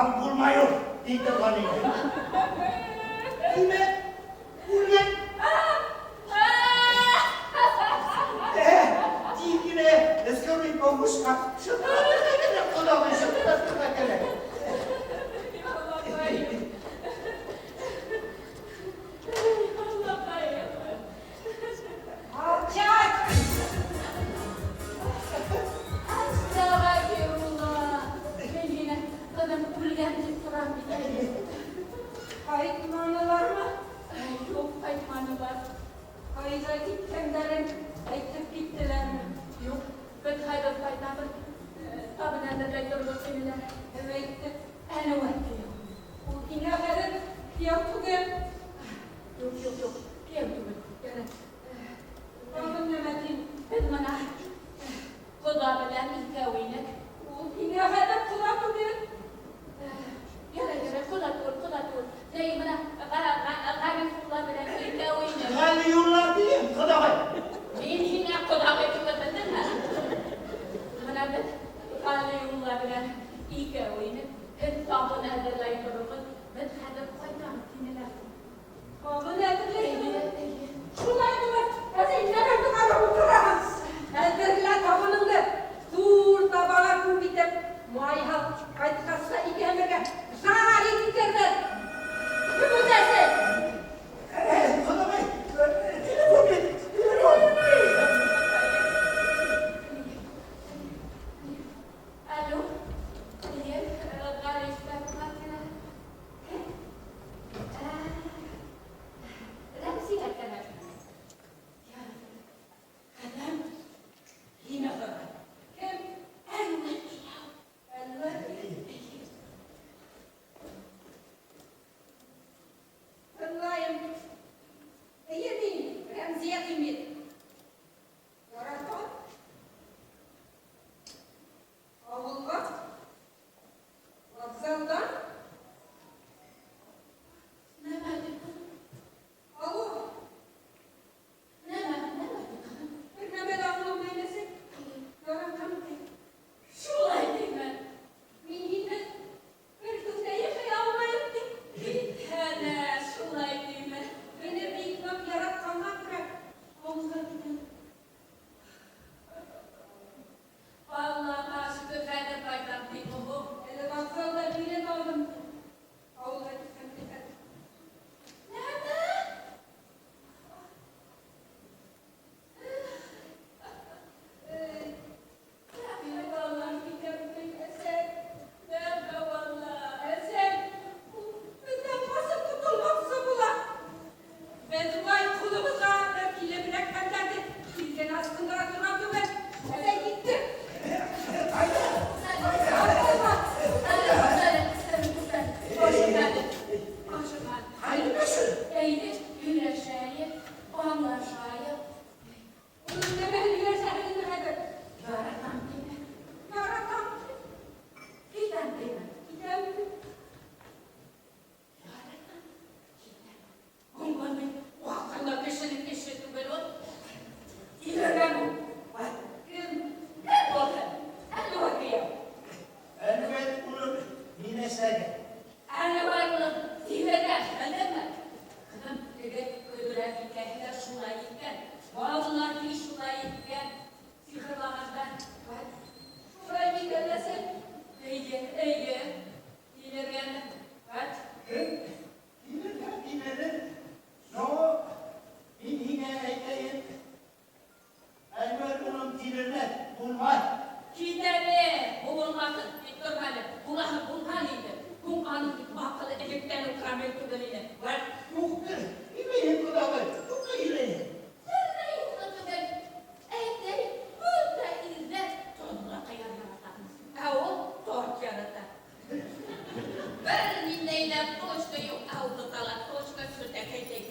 Mal bulmuyor. İyi de kanıydı. Kime? Ulan! Dikine, eskori bomuşka. Şurada ne kulağın şurada gele. Kayıtmanılar mı? Yok kayıtmanılar. Kayıda gitkenlerin ayıtıp gittiler mi? Yok. Ben kayda kaydadım. Tabi nerede bekliyorum seninle. Evet. En vakti yok. O dinlemenin yaptığı. Yok. Yaptığı. Yani. Onun nemetin. Ben bana. Kodabeler ilk avıyla. O dinlemenin kulaklığı. Yara kodatur. Jadi mana kami sekolah berada di Kawin. Kali yollar diyeyim, kadavay. Ini aku dah juga benar. Mana bet kali yollar berada di Kawin. Tahu ada lain berikut. Bet ada kaitan ini lah. Oh benar benar. Şuraya bak. Hadi nereye tutarım oturamaz. Elbirler tabanında. Dur tabağa kum bitip. Muayhal kayıt kasla iki emirge. Zari giderler. Kim bu dersin? Kadavay, telefon et. Alo. Iya, garis bakmatnya. Ramsi kan? Ya. Kadang hina kan. Kem anwar. Lain, iya nih, Ramzia timit. Orang tua, Allah, Wazaldan, nama itu, Allah, nama itu, bernama Allah menesi, orang kamu, şulay değil mi? Minnet, berkutaya Allah yaptı. Hana, şulay değil mi? Beni bilmem yaratkanlar bırak. Omuzlar gidin. Vallahi karşı köfede paydan değil bu. Ele baksalda bilet aldım. Avluda gitsem dikkat. Nerede? Nerede vallahi gideceğim Esen. Nerede vallahi Esen. Bizden basıp tutulmazsa bulan. Beduvay kulumuza öpüyle bırakmam derdi. Bizden aslında duramdı ben. Esen gittim. Hayır nasıl? Eğilip güneşeyi, anlaşayı. Bunun demeli güneşeyi nedir? Yaratan değil mi? Yaratan. Giden değil mi? Giden mi? Yaratan. Giden. Bunların vaktinde peşini böyle. Giden bu. Ne bakın? Ne bakıyor? Elbet bunu yine sen. Ana var mı? Diveden, öyle mi? Kızım, dedi, öldüren hikayeler şuna gitken. Vallahi şuna gitken. Sihirlamazdan. Bak, şuraya giderlerse. Ege. İlergen. Bak. İleri. No. Yine ekleyin. Elbet bunun diline bulmaz. Gideri. Bulunmasın. Bittirmeli. Bulhanıydı. Bu anın bakılı elekten ukramet kuduruyla. Bak. Muhtar, İmeyin kadavay. Yok da yüreği. Sırrı yıkıntı ben. Evde burada izler. Sonuna kıyarlardan. O dört yarıda. Ben dinleyle koştu yok. Avdu kalan koştu sürte keytek.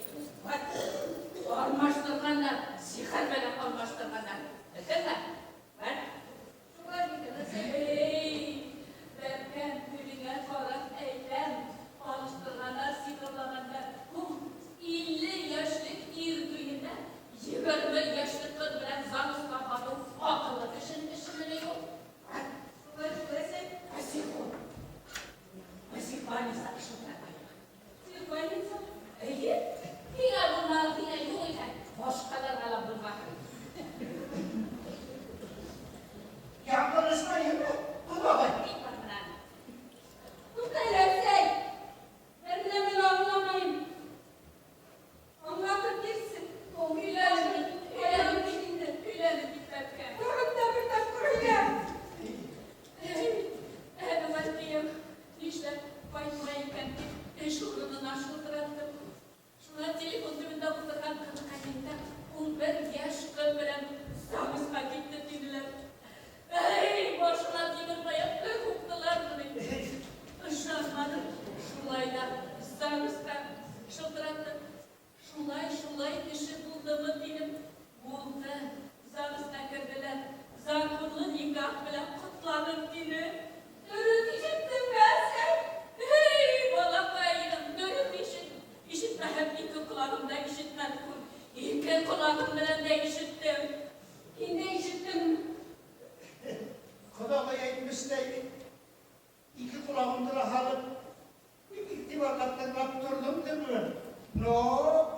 Bak. Ormaştırmanlar. Sihar benim ormaştırmanlar. Değil mi? Bak. Şuraya gidelim. Hey. Ben külüne falan eylem. Alıştırmanlar, sihirlamanlar. bayrak bile kutlanır yine. Dürüt işittim ben sen. Hey balakayım, dürüt işitme hep iki kulağımda işitmedim. İki kulağım bilen de işittim. Yine işittim. Kodama yetmişteydi. İki kulağımda halim. Bir ihtimalattan kaptırdım değil mi? No,